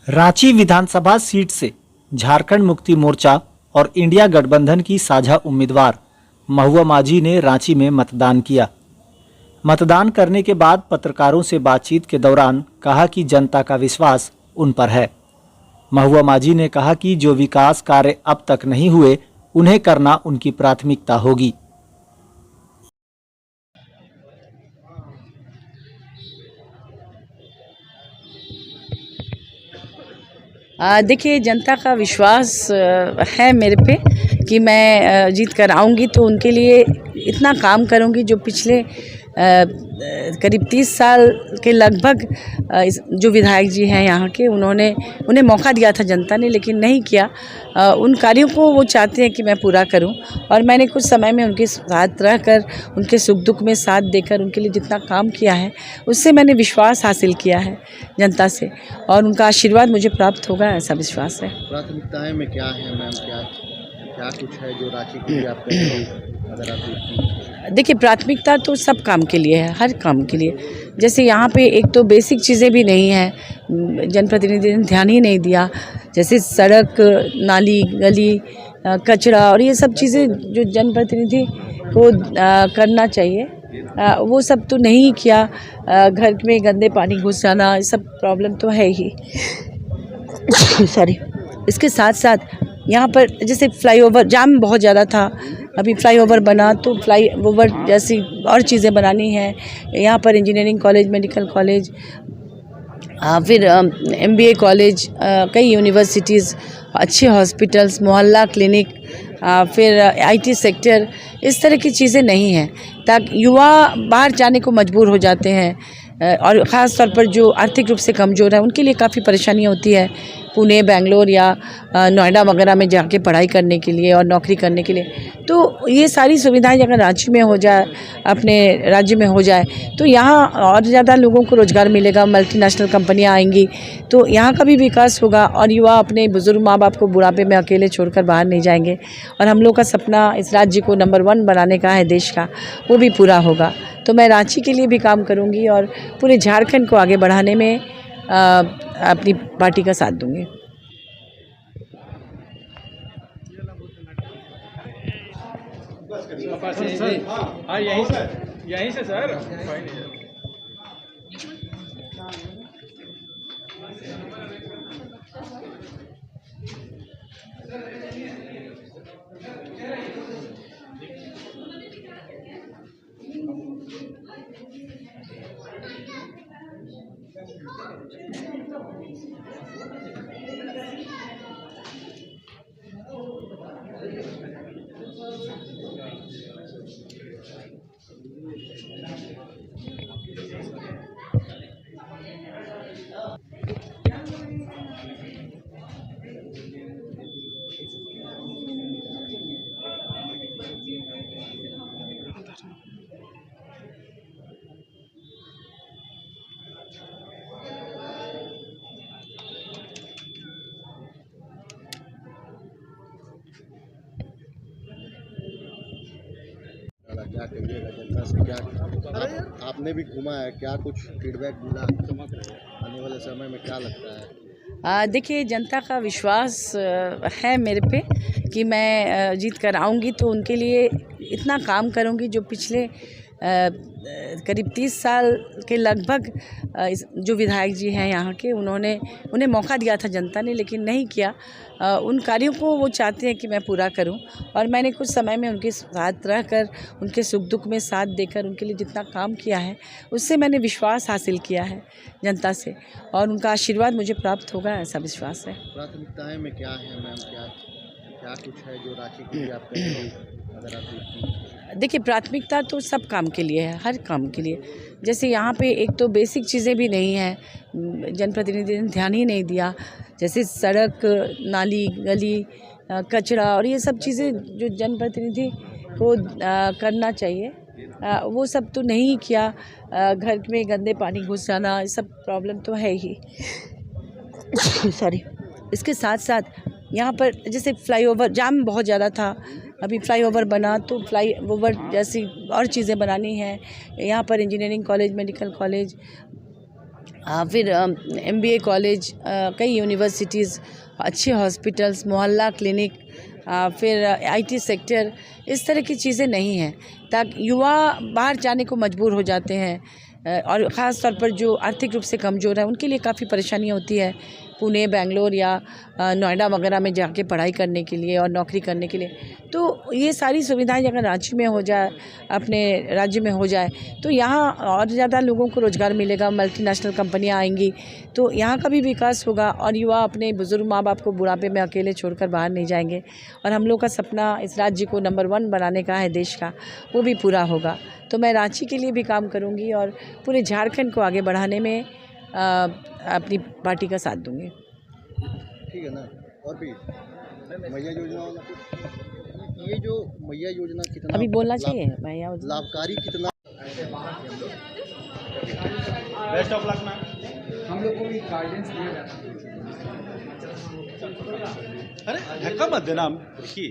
रांची विधानसभा seat से झारखंड मुक्ति मोर्चा और India गठबंधन की साझा उम्मीदवार महुआ माझी ने रांची में मतदान किया। मतदान करने के बाद पत्रकारों से बातचीत के दौरान कहा कि जनता का विश्वास उन पर है। महुआ माझी ने कहा कि जो विकास कार्य अब तक नहीं हुए उन्हें करना उनकी प्राथमिकता होगी। देखिए, जनता का विश्वास है मेरे पे कि मैं जीत कर आऊँगी तो उनके लिए इतना काम करूँगी जो पिछले करीब 30 साल के लगभग जो विधायक जी हैं यहाँ के उन्हें मौका दिया था जनता ने, लेकिन नहीं किया। उन कार्यों को वो चाहते हैं कि मैं पूरा करूं और मैंने कुछ समय में उनके साथ रहकर, उनके सुख दुख में साथ देकर उनके लिए जितना काम किया है उससे मैंने विश्वास हासिल किया है जनता से, और उनका आशीर्वाद मुझे प्राप्त होगा, ऐसा विश्वास है। प्राथमिकताएं में क्या है मैम, क्या कुछ है जो रांची के लिए आप कहेंगे अगर आप देखती? देखिए, प्राथमिकता तो सब काम के लिए है, हर काम के लिए। जैसे यहाँ पे एक तो बेसिक चीज़ें भी नहीं हैं, जनप्रतिनिधि ने ध्यान ही नहीं दिया, जैसे सड़क, नाली, गली, कचरा और ये सब चीज़ें जो जनप्रतिनिधि को करना चाहिए वो सब तो नहीं किया। घर में गंदे पानी घुस जाना, ये सब प्रॉब्लम तो है ही। सॉरी। इसके साथ साथ यहाँ पर जैसे फ्लाईओवर जाम बहुत ज़्यादा था, अभी फ्लाईओवर बना तो फ्लाईओवर जैसी और चीज़ें बनानी है। यहाँ पर इंजीनियरिंग कॉलेज, मेडिकल कॉलेज, फिर MBA कॉलेज, कई यूनिवर्सिटीज़, अच्छे हॉस्पिटल्स, मोहल्ला क्लिनिक, फिर IT सेक्टर, इस तरह की चीज़ें नहीं हैं ताकि युवा बाहर जाने को मजबूर हो जाते हैं, और ख़ास तौर पर जो आर्थिक रूप से कमज़ोर है उनके लिए काफ़ी परेशानियाँ होती है पुणे, बेंगलोर या नोएडा वगैरह में जाके पढ़ाई करने के लिए और नौकरी करने के लिए। तो ये सारी सुविधाएं अगर रांची में हो जाए, अपने राज्य में हो जाए, तो यहाँ और ज़्यादा लोगों को रोज़गार मिलेगा, मल्टीनेशनल कंपनियाँ आएंगी तो यहाँ का भी विकास होगा और युवा अपने बुज़ुर्ग माँ बाप को बुढ़ापे में अकेले छोड़कर बाहर नहीं जाएंगे, और हम लोग का सपना इस राज्य को नंबर 1 बनाने का है देश का, वो भी पूरा होगा। तो मैं रांची के लिए भी काम करूँगी और पूरे झारखंड को आगे बढ़ाने में अपनी पार्टी का साथ दूंगी। यहीं से सर। क्या कहिएगा जनता से, क्या आपने भी घूमा है, क्या कुछ फीडबैक मिला आने वाले समय में, क्या लगता है? देखिए, जनता का विश्वास है मेरे पे कि मैं जीत कर आऊँगी तो उनके लिए इतना काम करूँगी जो पिछले करीब 30 साल के लगभग जो विधायक जी हैं यहाँ के उन्हें मौका दिया था जनता ने, लेकिन नहीं किया। उन कार्यों को वो चाहते हैं कि मैं पूरा करूं, और मैंने कुछ समय में उनके साथ रहकर, उनके सुख दुख में साथ देकर उनके लिए जितना काम किया है उससे मैंने विश्वास हासिल किया है जनता से, और उनका आशीर्वाद मुझे प्राप्त होगा, ऐसा विश्वास है। प्राथमिकताएं में क्या है मैम, क्या कुछ है जो रांची के लिए आप कहेंगे अगर आप देखती? देखिए, प्राथमिकता तो सब काम के लिए है, हर काम के लिए। जैसे यहाँ पे एक तो बेसिक चीज़ें भी नहीं हैं, जनप्रतिनिधि ने ध्यान ही नहीं दिया, जैसे सड़क, नाली, गली, कचरा और ये सब चीज़ें जो जनप्रतिनिधि को करना चाहिए वो सब तो नहीं किया। घर में गंदे पानी घुस जाना, ये सब प्रॉब्लम तो है ही। सॉरी। इसके साथ साथ यहाँ पर जैसे फ्लाईओवर जाम बहुत ज़्यादा था, अभी फ्लाईओवर बना तो फ्लाईओवर जैसी और चीज़ें बनानी है। यहाँ पर इंजीनियरिंग कॉलेज, मेडिकल कॉलेज, फिर MBA कॉलेज, कई यूनिवर्सिटीज़, अच्छे हॉस्पिटल्स, मोहल्ला क्लिनिक, फिर IT सेक्टर, इस तरह की चीज़ें नहीं हैं, ताकि युवा बाहर जाने को मजबूर हो जाते हैं। और ख़ास तौर पर जो आर्थिक रूप से कमज़ोर है उनके लिए काफ़ी परेशानियाँ होती है पुणे, बेंगलोर या नोएडा वगैरह में जाके पढ़ाई करने के लिए और नौकरी करने के लिए। तो ये सारी सुविधाएं अगर रांची में हो जाए, अपने राज्य में हो जाए, तो यहाँ और ज़्यादा लोगों को रोज़गार मिलेगा, मल्टीनेशनल कंपनियां आएंगी, तो यहाँ का भी विकास होगा और युवा अपने बुज़ुर्ग माँ बाप को बुढ़ापे में अकेले छोड़कर बाहर नहीं जाएंगे। और हम लोग का सपना इस राज्य को नंबर 1 बनाने का है देश का, वो भी पूरा होगा। तो मैं रांची के लिए भी काम करूँगी और पूरे झारखंड को आगे बढ़ाने में अपनी पार्टी का साथ दूंगी। ठीक है ना। और भी मैया योजना वाला कुछ, ये जो मैया योजना कितना अभी बोलना चाहिए मैया लाभकारी, कितना बेस्ट ऑफ लक मैम। हम लोग को भी गाइडेंस दिया जाता है। अरे धक्का मत देना, देखिए